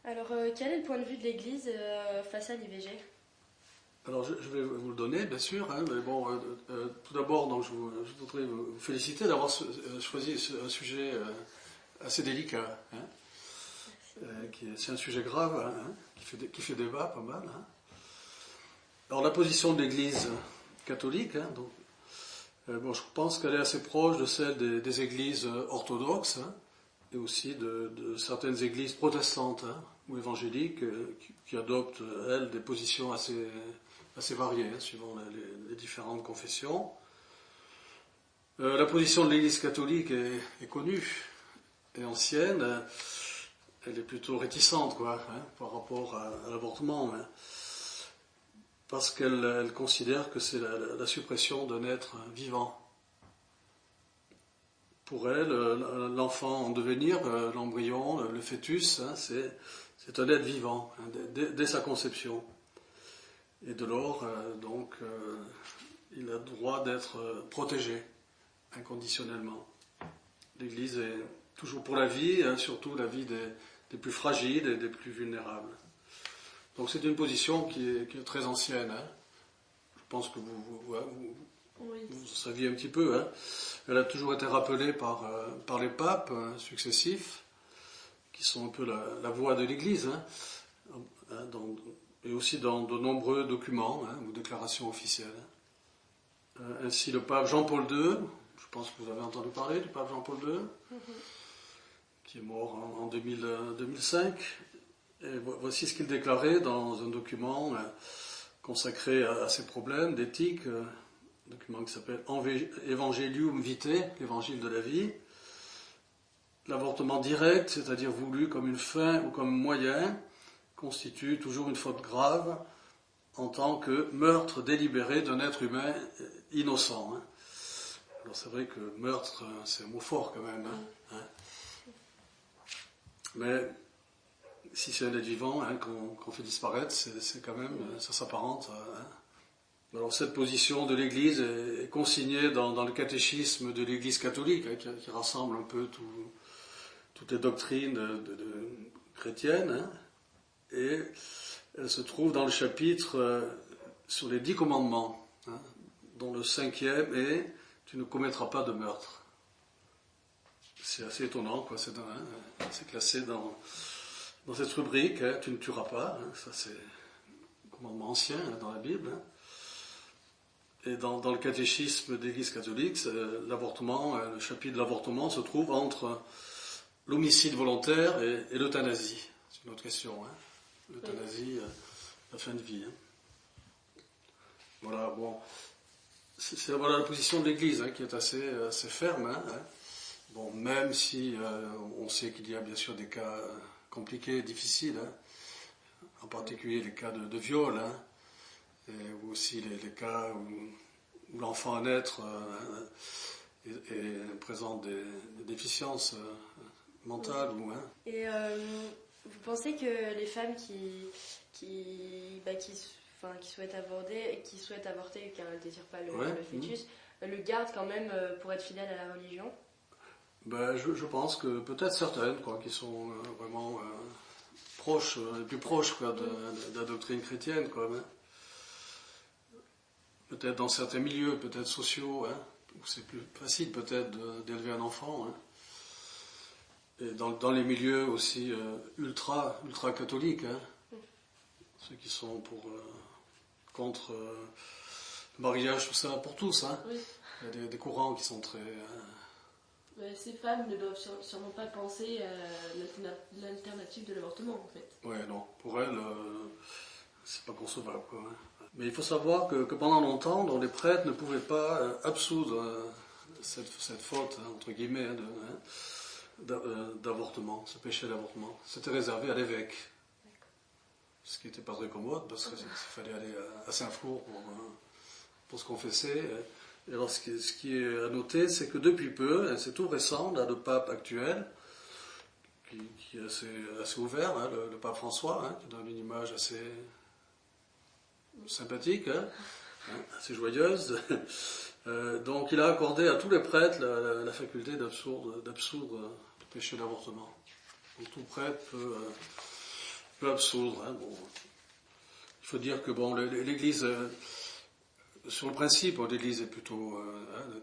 Alors, quel est le point de vue de l'Église face à l'IVG? Alors, je vais vous le donner, bien sûr, hein, mais bon, tout d'abord, donc, je voudrais vous féliciter d'avoir choisi un sujet assez délicat. Hein, c'est un sujet grave, hein, qui fait débat pas mal. Hein. Alors, la position de l'Église catholique, hein, donc, bon, je pense qu'elle est assez proche de celle des églises orthodoxes, hein, et aussi de certaines églises protestantes, hein, ou évangéliques qui adoptent, elles, des positions assez variées, hein, suivant les différentes confessions. La position de l'Église catholique est connue et ancienne. Elle est plutôt réticente, quoi, hein, par rapport à l'avortement, hein, parce qu'elle considère que c'est la suppression d'un être vivant. Pour elle, l'enfant en devenir, l'embryon, le fœtus, hein, c'est un être vivant, hein, dès sa conception. Et de lors, donc, il a le droit d'être protégé inconditionnellement. L'Église est toujours pour la vie, hein, surtout la vie des plus fragiles et des plus vulnérables. Donc c'est une position qui est très ancienne. Hein. Je pense que vous saviez un petit peu. Hein. Elle a toujours été rappelée par les papes successifs, qui sont un peu la voix de l'Église, hein, et aussi dans de nombreux documents, hein, ou déclarations officielles. Ainsi, le pape Jean-Paul II, je pense que vous avez entendu parler du pape Jean-Paul II, qui est mort en 2005. Et voici ce qu'il déclarait dans un document consacré à ces problèmes d'éthique, un document qui s'appelle Evangelium Vitae, l'évangile de la vie. L'avortement direct, c'est-à-dire voulu comme une fin ou comme moyen, constitue toujours une faute grave en tant que meurtre délibéré d'un être humain innocent. Hein. Alors c'est vrai que meurtre, c'est un mot fort quand même. Hein. Mais si c'est un être vivant, hein, qu'on fait disparaître, c'est quand même, ça s'apparente. Hein. Alors cette position de l'Église est consignée dans le catéchisme de l'Église catholique, hein, qui rassemble un peu toutes les doctrines chrétiennes, hein, et elle se trouve dans le chapitre sur les 10 commandements, hein, dont le 5e est « Tu ne commettras pas de meurtre ». C'est assez étonnant, quoi. C'est classé dans cette rubrique, hein, « Tu ne tueras pas hein », ça c'est un commandement ancien, hein, dans la Bible. Hein. Et dans le catéchisme de l'Église catholique, l'avortement, le chapitre de l'avortement se trouve entre l'homicide volontaire et l'euthanasie. C'est une autre question. Hein. L'euthanasie, la fin de vie. Hein. Voilà, bon. Voilà la position de l'Église, hein, qui est assez ferme. Hein. Bon, même si on sait qu'il y a bien sûr des cas compliqués, difficiles, hein. En particulier les cas de viol, hein. Ou aussi les cas où l'enfant à naître présente des déficiences mentales. Ou, hein. Et vous pensez que les femmes qui souhaitent avorter et qui ne désirent pas le fœtus, le gardent quand même pour être fidèles à la religion? Je pense que peut-être certaines, quoi, qui sont vraiment proches, les plus proches, quoi, de la doctrine chrétienne, quoi, hein. Peut-être dans certains milieux, peut-être sociaux, hein, où c'est plus facile peut-être d'élever un enfant. Hein. Et dans les milieux aussi ultra catholiques, hein, ceux qui sont contre le mariage, tout ça, pour tous. Hein. Oui. Il y a des courants qui sont très... Ces femmes ne doivent sûrement pas penser à l'alternative de l'avortement, en fait. Ouais, non. Pour elles, c'est pas concevable, quoi. Hein. Mais il faut savoir que pendant longtemps, les prêtres ne pouvaient pas absoudre cette faute, hein, entre guillemets, d'avortement, ce péché d'avortement. C'était réservé à l'évêque. Ce qui n'était pas très commode, parce qu'il fallait aller à Saint-Flour pour se confesser. Et alors, ce qui est à noter, c'est que depuis peu, c'est tout récent, là, le pape actuel, qui est assez ouvert, hein, le pape François, hein, qui donne une image assez sympathique, hein, assez joyeuse. Donc il a accordé à tous les prêtres la faculté d'absoudre le péché d'avortement. Donc tout prêtre peut peu absurde. Hein, bon. Il faut dire que bon, l'Église, sur le principe, l'Église est plutôt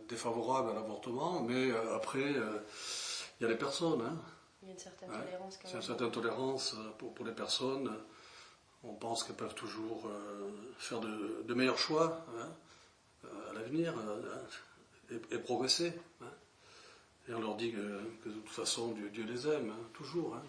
défavorable à l'avortement, mais après, il y a les personnes. Hein. Il y a une certaine tolérance quand même. Il y a une certaine tolérance pour les personnes. On pense qu'elles peuvent toujours faire de meilleurs choix à l'avenir et progresser. Hein. Et on leur dit que de toute façon, Dieu les aime, hein, toujours. Hein.